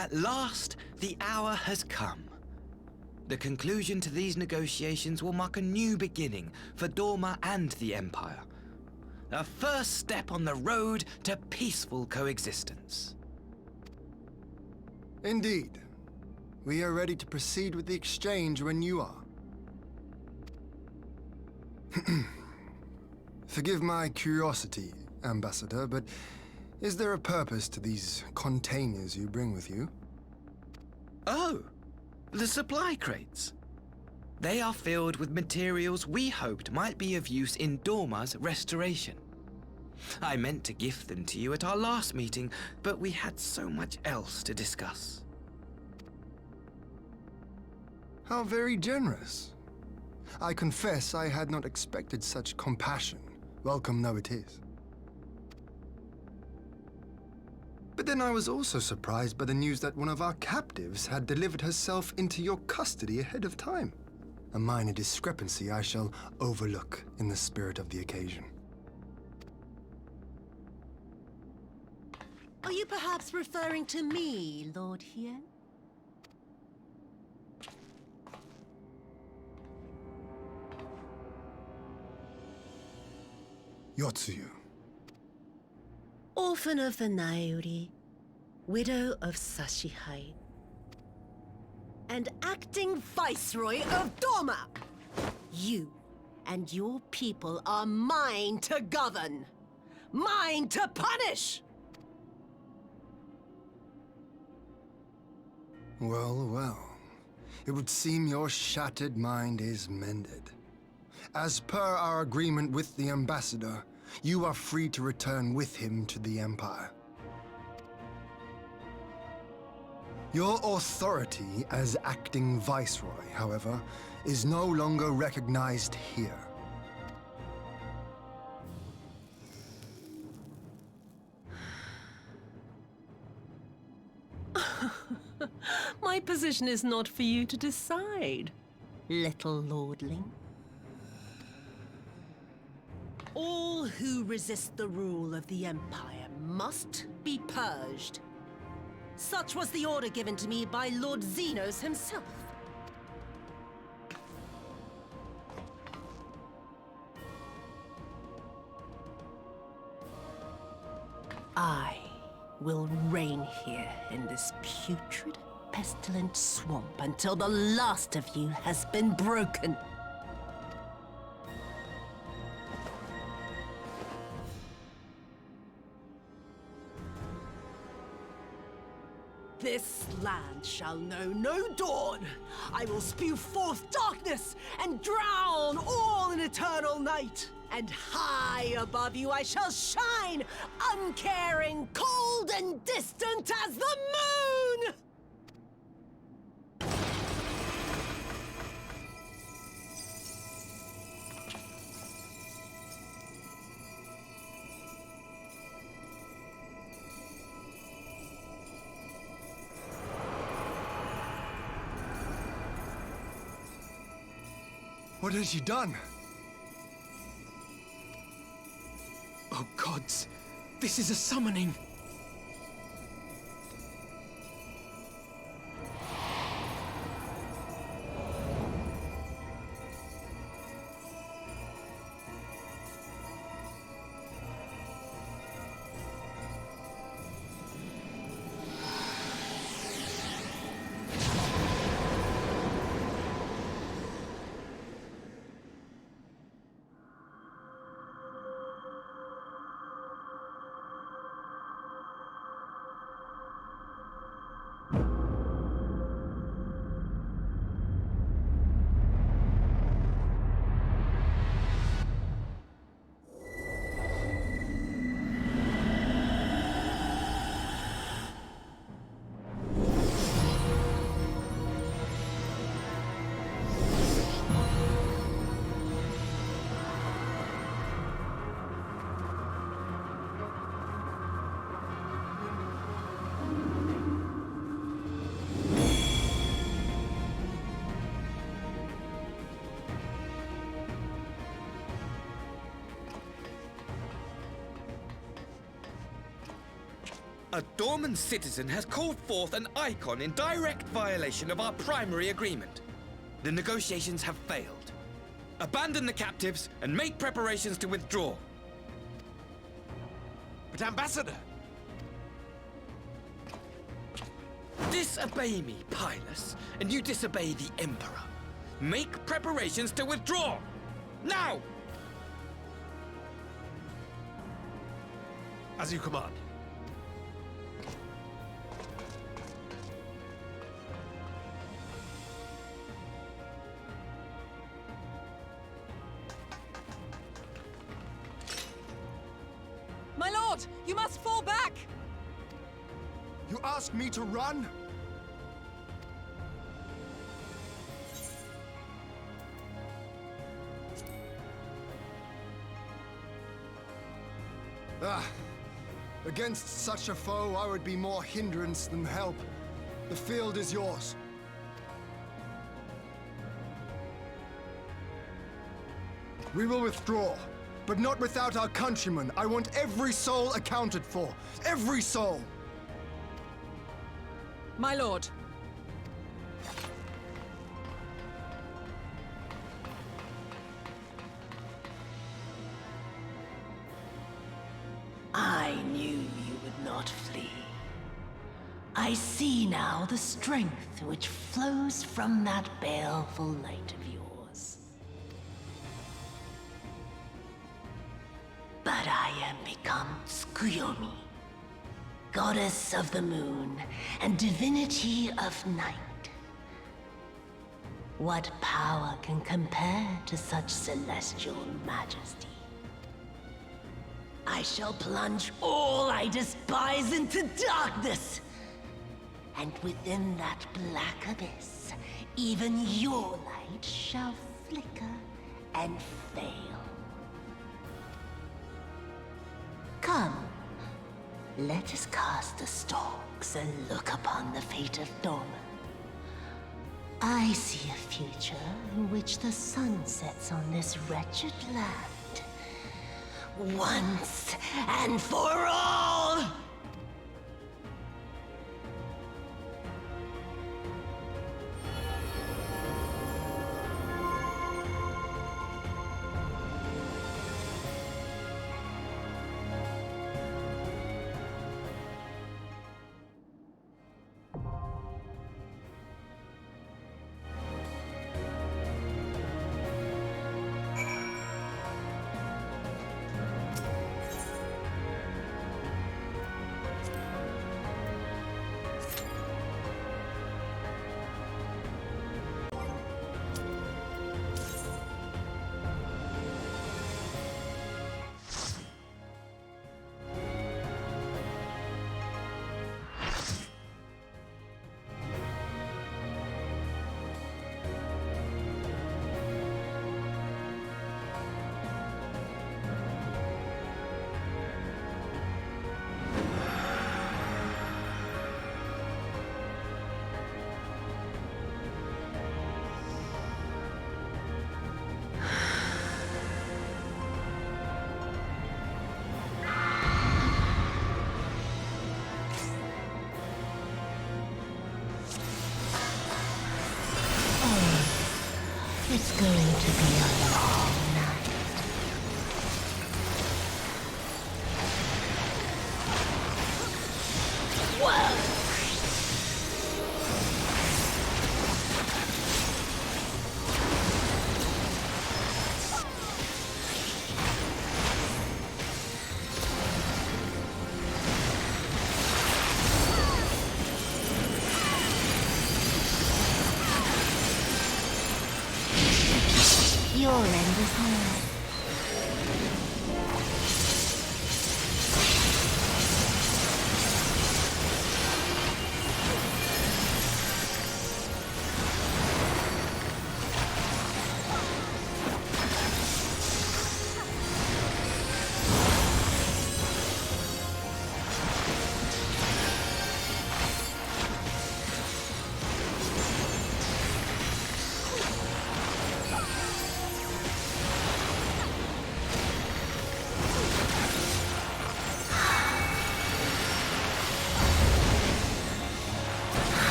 At last, the hour has come. The conclusion to these negotiations will mark a new beginning for Doman and the Empire. A first step on the road to peaceful coexistence. Indeed. We are ready to proceed with the exchange when you are. Forgive my curiosity, Ambassador, but is there a purpose to these containers you bring with you? Oh, the supply crates. They are filled with materials we hoped might be of use in Doma's restoration. I meant to gift them to you at our last meeting, but we had so much else to discuss. How very generous. I confess I had not expected such compassion, welcome though it is. But then I was also surprised by the news that one of our captives had delivered herself into your custody ahead of time. A minor discrepancy I shall overlook in the spirit of the occasion. Are you perhaps referring to me, Lord Hien? Yotsuyu. Orphan of the Nairi, widow of Sashihai, and acting Viceroy of Doman! You and your people are mine to govern, mine to punish! Well, well. It would seem your shattered mind is mended. As per our agreement with the Ambassador, you are free to return with him to the Empire. Your authority as acting Viceroy, however, is no longer recognized here. My position is not for you to decide, little lordling. All who resist the rule of the Empire must be purged. Such was the order given to me by Lord Zenos himself. I will reign here in this putrid, pestilent swamp until the last of you has been broken. This land shall know no dawn. I will spew forth darkness and drown all in eternal night. And high above you I shall shine, uncaring, cold and distant as the moon! What has she done? Oh gods, this is a summoning! A Doman citizen has called forth an icon in direct violation of our primary agreement. The negotiations have failed. Abandon the captives and make preparations to withdraw. But Ambassador! Disobey me, Pilus, and you disobey the Emperor. Make preparations to withdraw! Now! As you command. My lord, you must fall back! You ask me to run? Against such a foe, I would be more hindrance than help. The field is yours. We will withdraw, but not without our countrymen. I want every soul accounted for. Every soul! My lord. I knew you would not flee. I see now the strength which flows from that baleful light of yours. But I am become Tsukuyomi, goddess of the moon and divinity of night. What power can compare to such celestial majesty? I shall plunge all I despise into darkness. And within that black abyss, even your light shall flicker and fail. Come, let us cast the stalks and look upon the fate of Doman. I see a future in which the sun sets on this wretched land. Once and for all!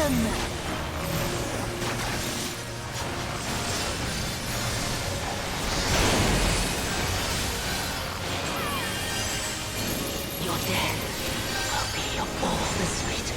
them! Your death will be all the sweeter.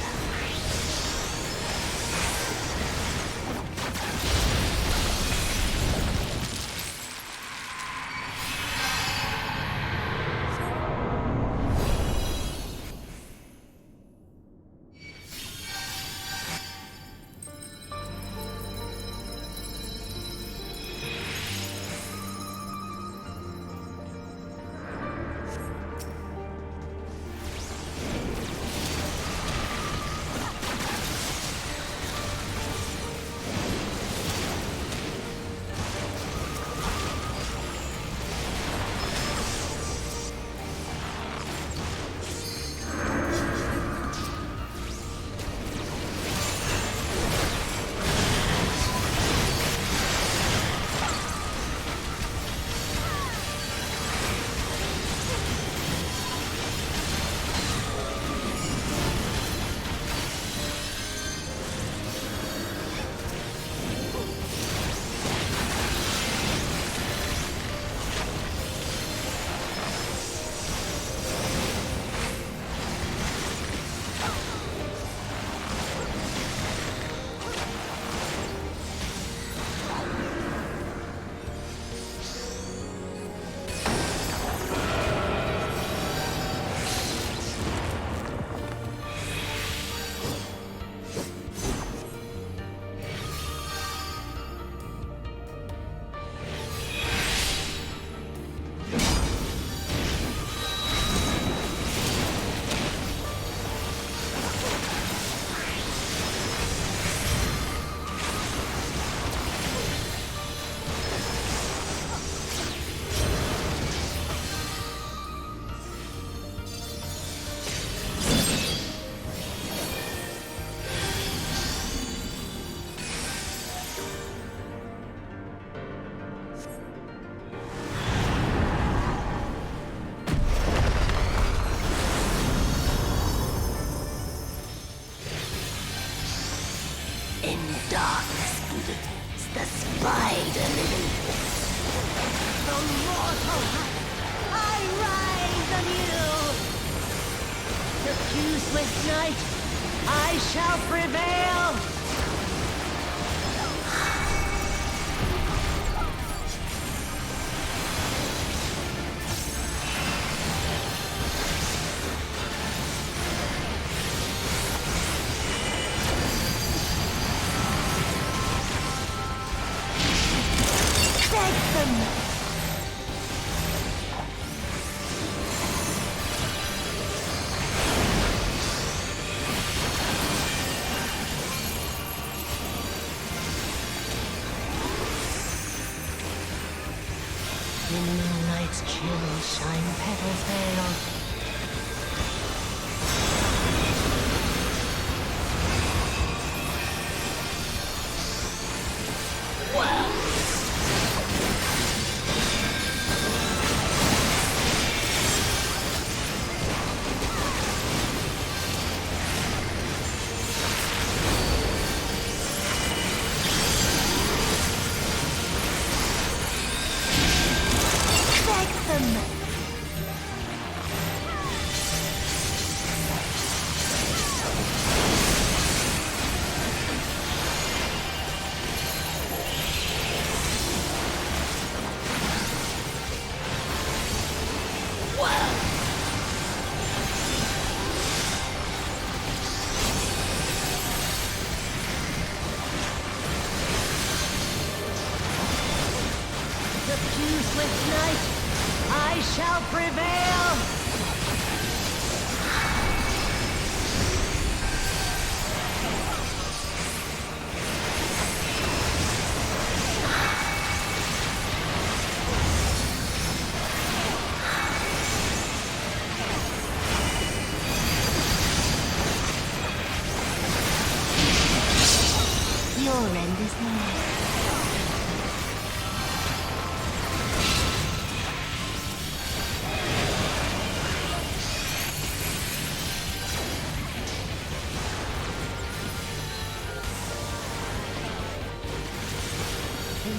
In darkness bleeds the spider living. From mortal height, I rise anew. Diffuse with night, I shall prevail. In moonlight's chill shine petals veiled. With night, I shall prevail! Your end is near.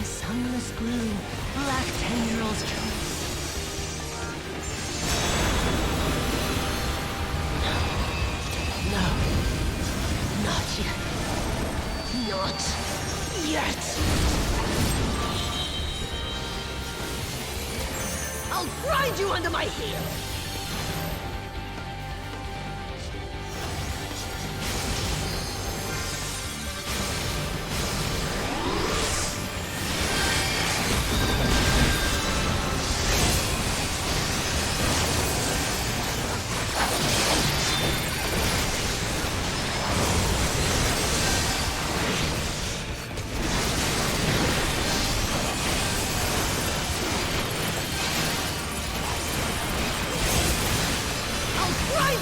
sunless blue, black tendrils choice. No, not yet. Not yet. I'll grind you under my heel.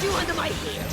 You under my heel!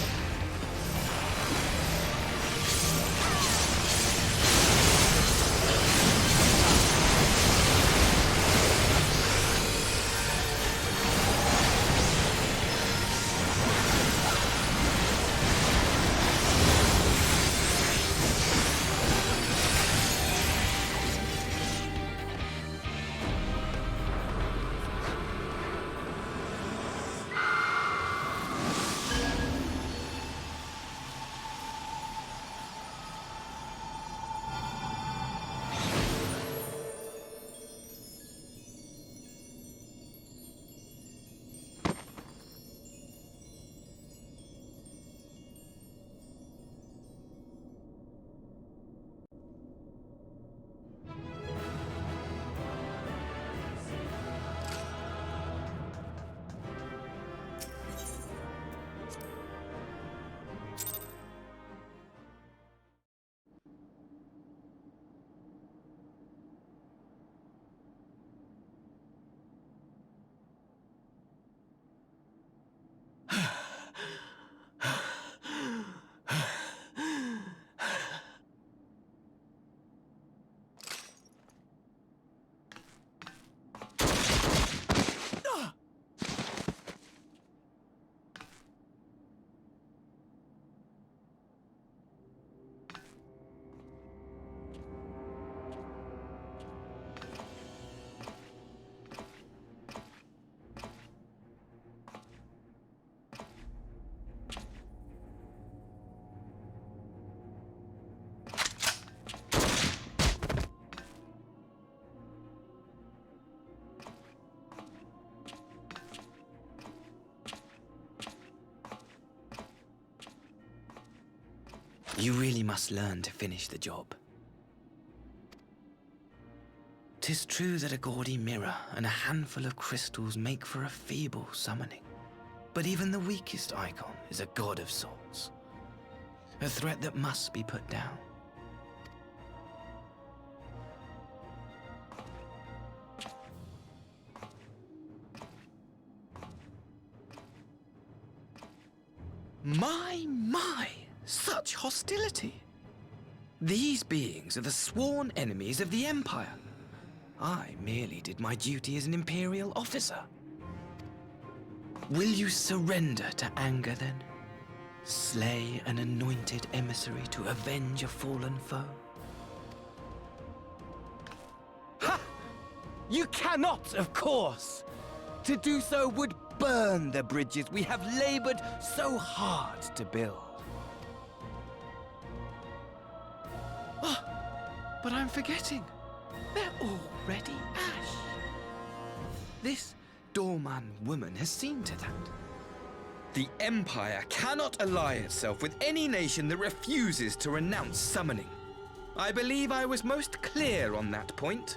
You really must learn to finish the job. 'Tis true that a gaudy mirror and a handful of crystals make for a feeble summoning. But even the weakest icon is a god of sorts. A threat that must be put down. My! Such hostility! These beings are the sworn enemies of the Empire. I merely did my duty as an Imperial officer. Will you surrender to anger, then? Slay an anointed emissary to avenge a fallen foe? Ha! You cannot, of course! To do so would burn the bridges we have labored so hard to build. Oh, but I'm forgetting. They're already ash. This Doman woman has seen to that. The Empire cannot ally itself with any nation that refuses to renounce summoning. I believe I was most clear on that point.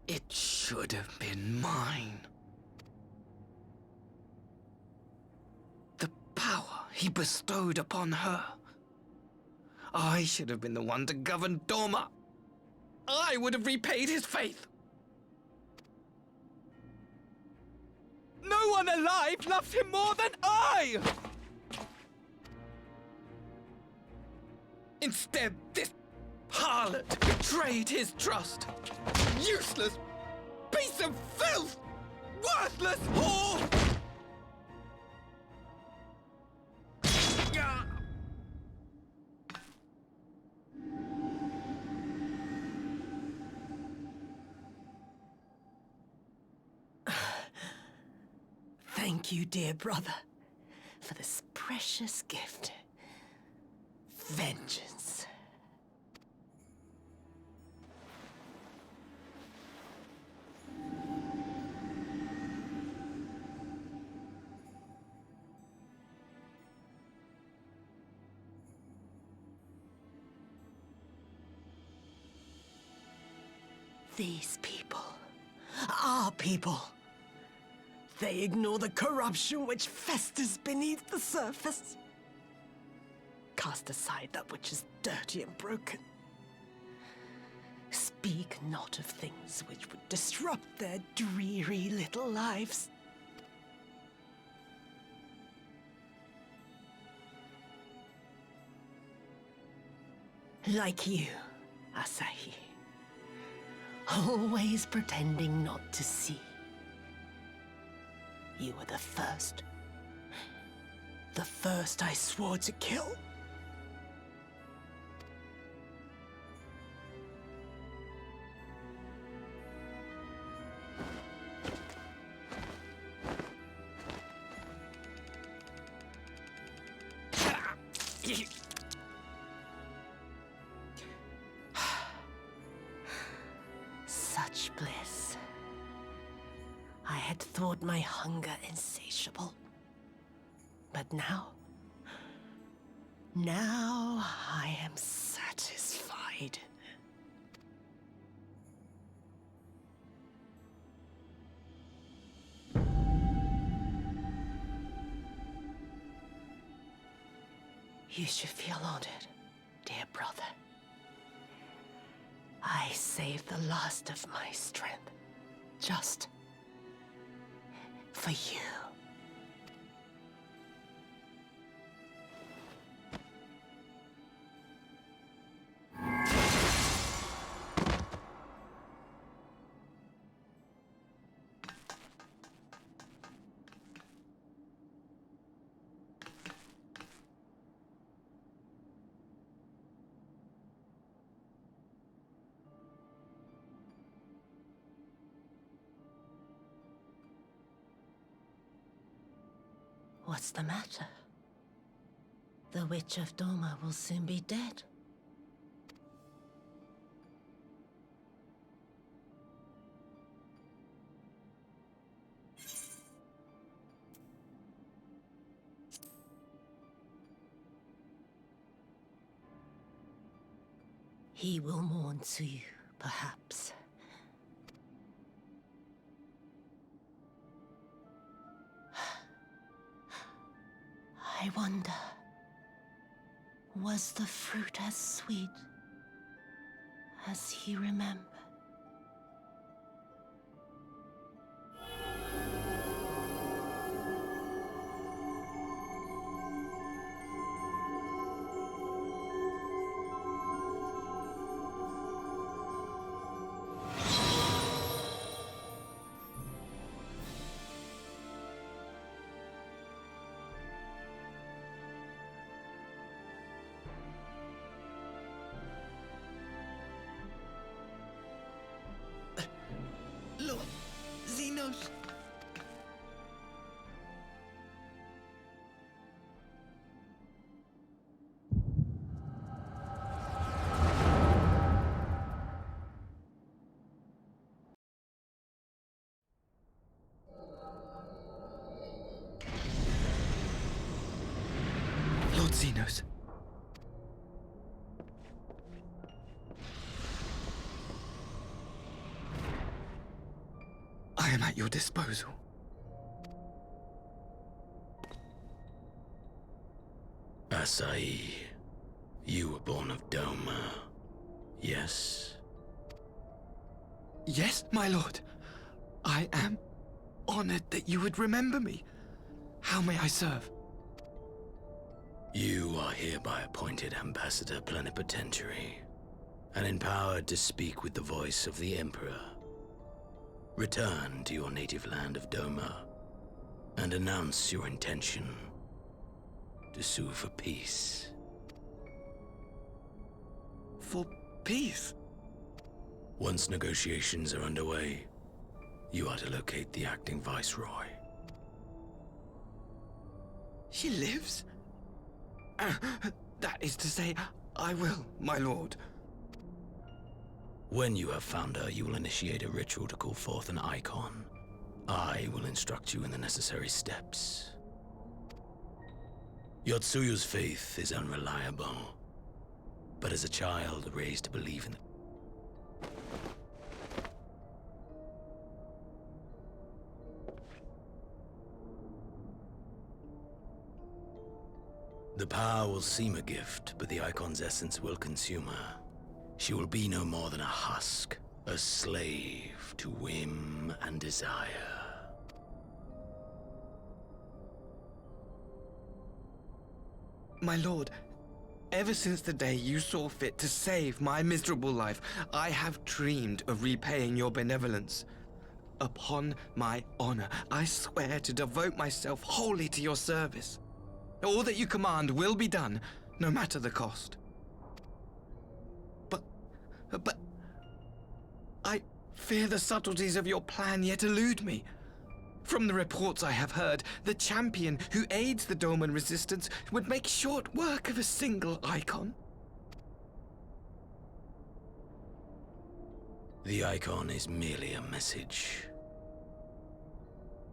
It should have been mine. The power he bestowed upon her. I should have been the one to govern Doma. I would have repaid his faith. No one alive loves him more than I! Instead, this harlot betrayed his trust. Useless piece of filth! Worthless whore! Thank you, dear brother, for this precious gift. Vengeance. These people, our people, they ignore the corruption which festers beneath the surface. Cast aside that which is dirty and broken. Speak not of things which would disrupt their dreary little lives. Like you, Asahi. Always pretending not to see. You were the first. The first I swore to kill. Such bliss. I had thought my hunger insatiable. But now I am satisfied. You should feel honored, dear brother. I saved the last of my strength, just for you. What's the matter? The Witch of Doma will soon be dead. He will mourn too, perhaps. I wonder, was the fruit as sweet as he remembered? Lord Zenos. Lord Zenos. I am at your disposal. Asahi, you were born of Doma, yes? Yes, my lord. I am honored that you would remember me. How may I serve? You are hereby appointed Ambassador Plenipotentiary, and empowered to speak with the voice of the Emperor. Return to your native land of Doma, and announce your intention to sue for peace. For peace? Once negotiations are underway, you are to locate the acting Viceroy. She lives? That is to say, I will, my lord. When you have found her, you will initiate a ritual to call forth an icon. I will instruct you in the necessary steps. Yotsuyu's faith is unreliable, but as a child raised to believe in the power will seem a gift, but the icon's essence will consume her. She will be no more than a husk, a slave to whim and desire. My lord, ever since the day you saw fit to save my miserable life, I have dreamed of repaying your benevolence. Upon my honor, I swear to devote myself wholly to your service. All that you command will be done, no matter the cost. But I fear the subtleties of your plan yet elude me. From the reports I have heard, the champion who aids the Doman resistance would make short work of a single icon. The icon is merely a message.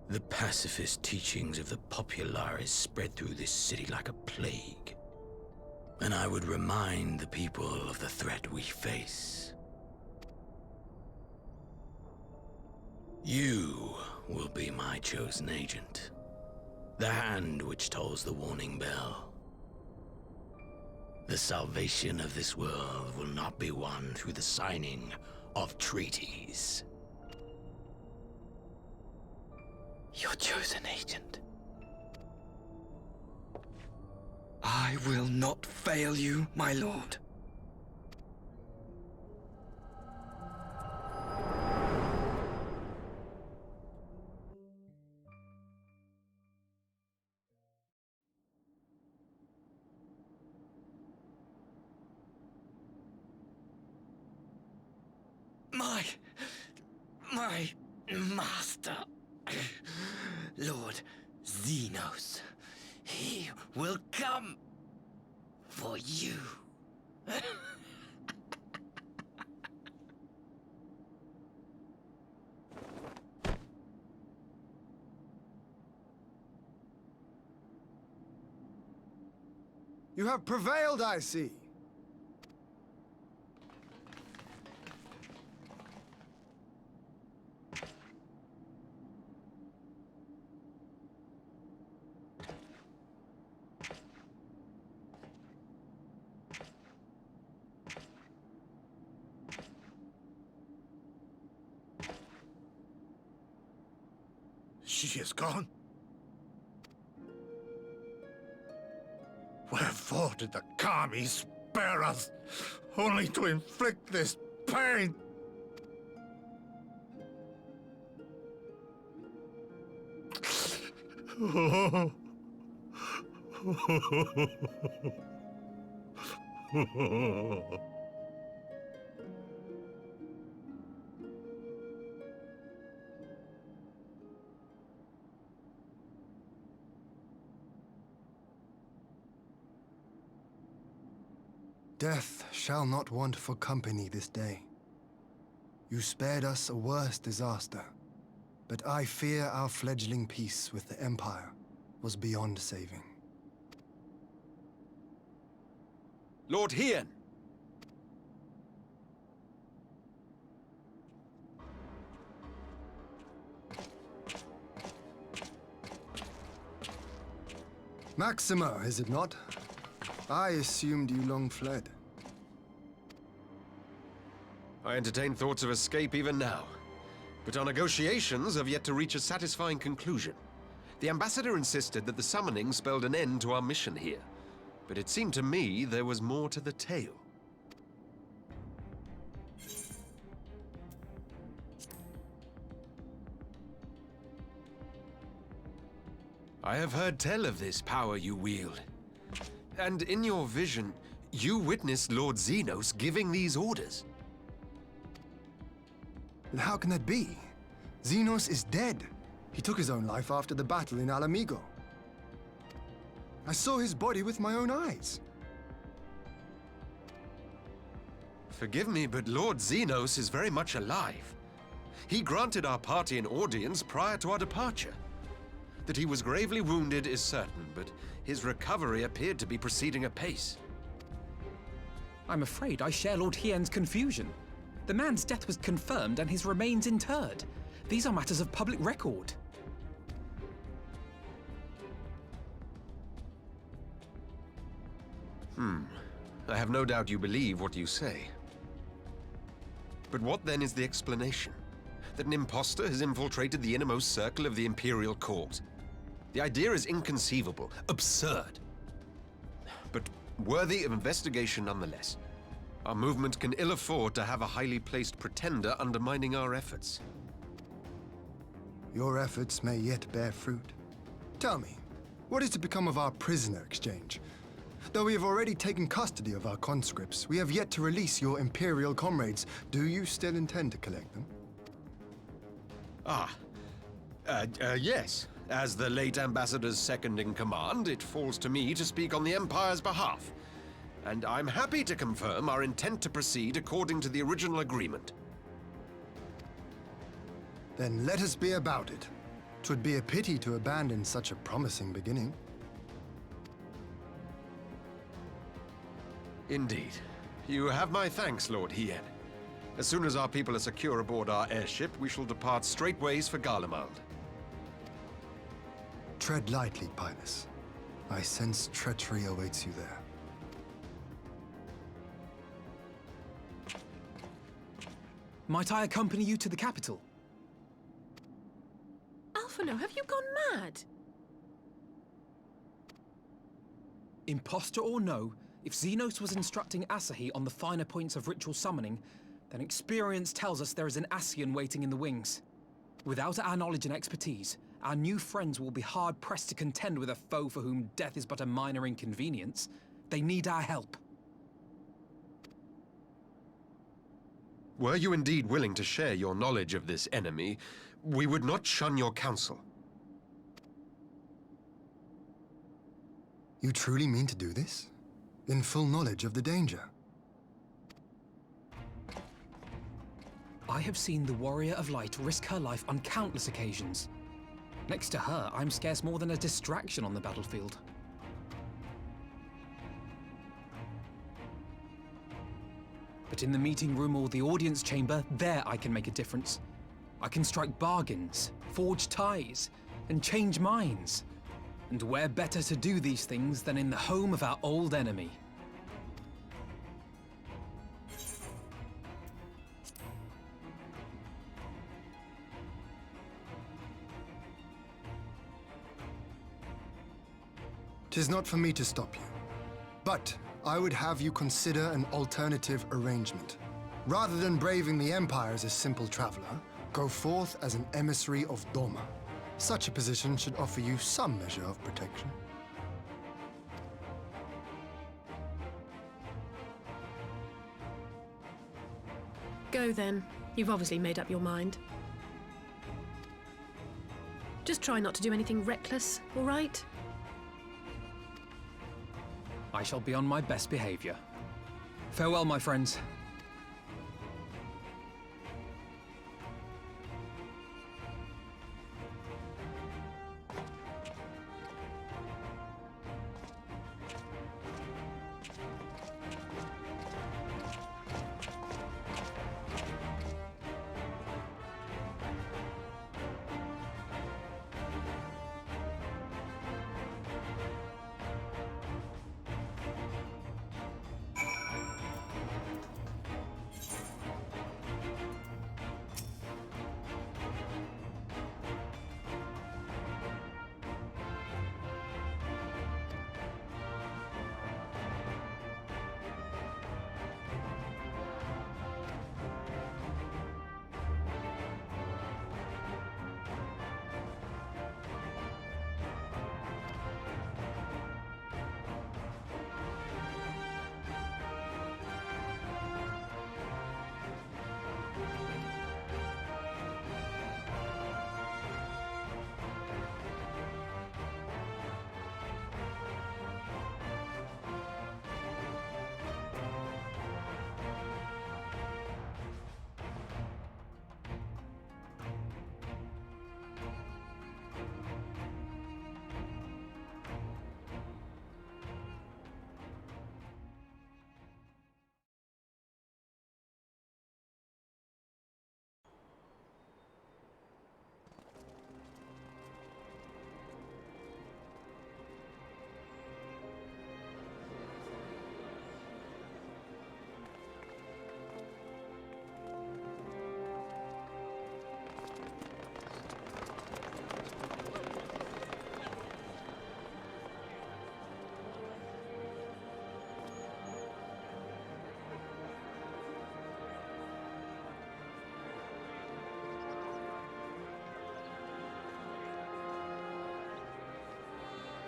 The pacifist teachings of the populares spread through this city like a plague. And I would remind the people of the threat we face. You will be my chosen agent. The hand which tolls the warning bell. The salvation of this world will not be won through the signing of treaties. Your chosen agent. I will not fail you, my lord. My master, Lord Zenos, he will come for you. You have prevailed, I see. She is gone? Wherefore did the Kami spare us, only to inflict this pain? Death shall not want for company this day. You spared us a worse disaster, but I fear our fledgling peace with the Empire was beyond saving. Lord Hien! Maxima, is it not? I assumed you long fled. I entertain thoughts of escape even now, but our negotiations have yet to reach a satisfying conclusion. The ambassador insisted that the summoning spelled an end to our mission here, but it seemed to me there was more to the tale. I have heard tell of this power you wield. And in your vision, you witnessed Lord Zenos giving these orders. And how can that be? Zenos is dead. He took his own life after the battle in Alamigo. I saw his body with my own eyes. Forgive me, but Lord Zenos is very much alive. He granted our party an audience prior to our departure. That he was gravely wounded is certain, but his recovery appeared to be proceeding apace. I'm afraid I share Lord Hien's confusion. The man's death was confirmed and his remains interred. These are matters of public record. I have no doubt you believe what you say. But what then is the explanation? That an impostor has infiltrated the innermost circle of the Imperial Court? The idea is inconceivable, absurd. But worthy of investigation nonetheless. Our movement can ill afford to have a highly placed pretender undermining our efforts. Your efforts may yet bear fruit. Tell me, what is to become of our prisoner exchange? Though we have already taken custody of our conscripts, we have yet to release your Imperial comrades. Do you still intend to collect them? Yes. As the late Ambassador's second-in-command, it falls to me to speak on the Empire's behalf. And I'm happy to confirm our intent to proceed according to the original agreement. Then let us be about it. 'Twould be a pity to abandon such a promising beginning. Indeed. You have my thanks, Lord Hien. As soon as our people are secure aboard our airship, we shall depart straightways for Garlemald. Tread lightly, Pilus. I sense treachery awaits you there. Might I accompany you to the capital? Alphino, have you gone mad? Imposter or no, if Zenos was instructing Asahi on the finer points of ritual summoning, then experience tells us there is an Ascian waiting in the wings. Without our knowledge and expertise, our new friends will be hard-pressed to contend with a foe for whom death is but a minor inconvenience. They need our help. Were you indeed willing to share your knowledge of this enemy, we would not shun your counsel. You truly mean to do this? In full knowledge of the danger? I have seen the Warrior of Light risk her life on countless occasions. Next to her, I'm scarce more than a distraction on the battlefield. But in the meeting room or the audience chamber, there I can make a difference. I can strike bargains, forge ties, and change minds. And where better to do these things than in the home of our old enemy? Tis not for me to stop you, but I would have you consider an alternative arrangement. Rather than braving the Empire as a simple traveler, go forth as an emissary of Doman. Such a position should offer you some measure of protection. Go then. You've obviously made up your mind. Just try not to do anything reckless, all right? I shall be on my best behavior. Farewell, my friends.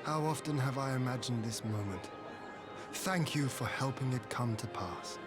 How often have I imagined this moment? Thank you for helping it come to pass.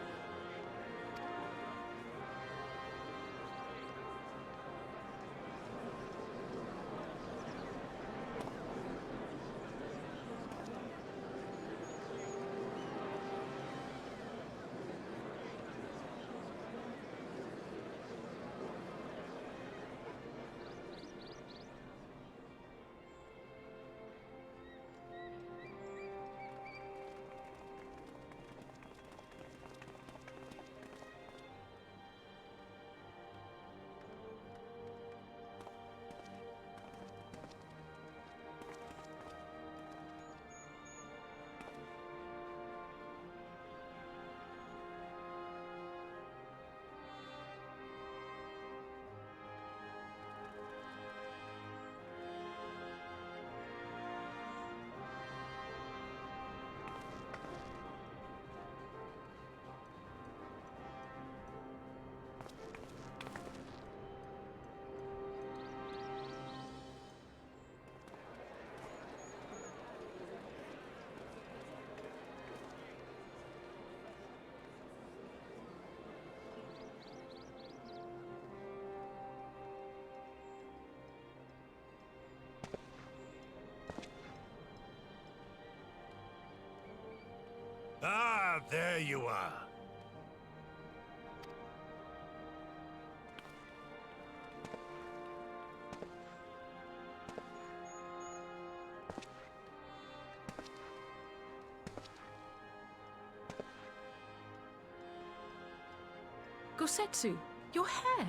Ah, there you are. Gosetsu, your hair.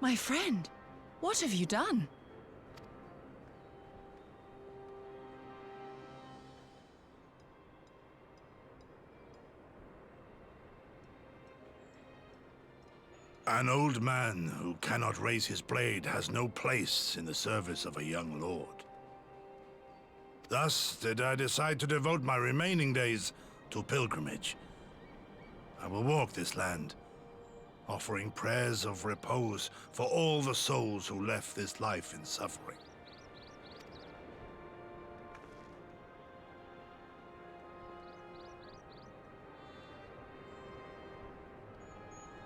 My friend, what have you done? An old man who cannot raise his blade has no place in the service of a young lord. Thus did I decide to devote my remaining days to pilgrimage. I will walk this land, offering prayers of repose for all the souls who left this life in suffering.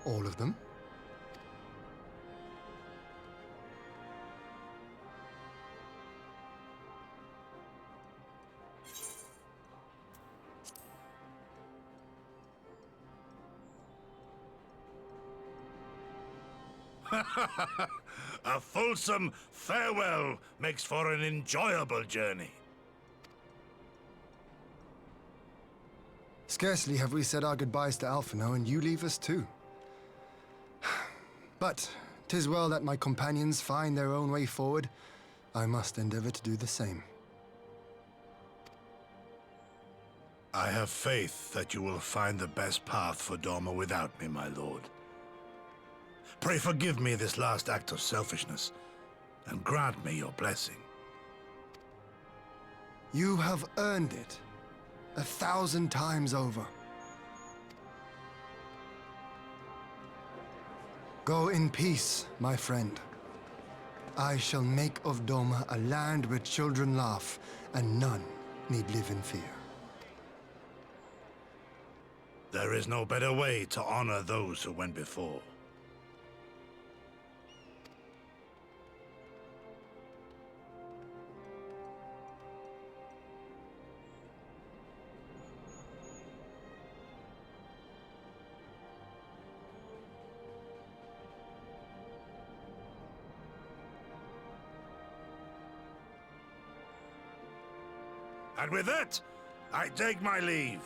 All of them? A fulsome farewell makes for an enjoyable journey. Scarcely have we said our goodbyes to Alphino, and you leave us too. But 'tis well that my companions find their own way forward. I must endeavor to do the same. I have faith that you will find the best path for Doma without me, my lord. Pray forgive me this last act of selfishness, and grant me your blessing. You have earned it 1,000 times over. Go in peace, my friend. I shall make of Doma a land where children laugh and none need live in fear. There is no better way to honor those who went before. And with that, I take my leave.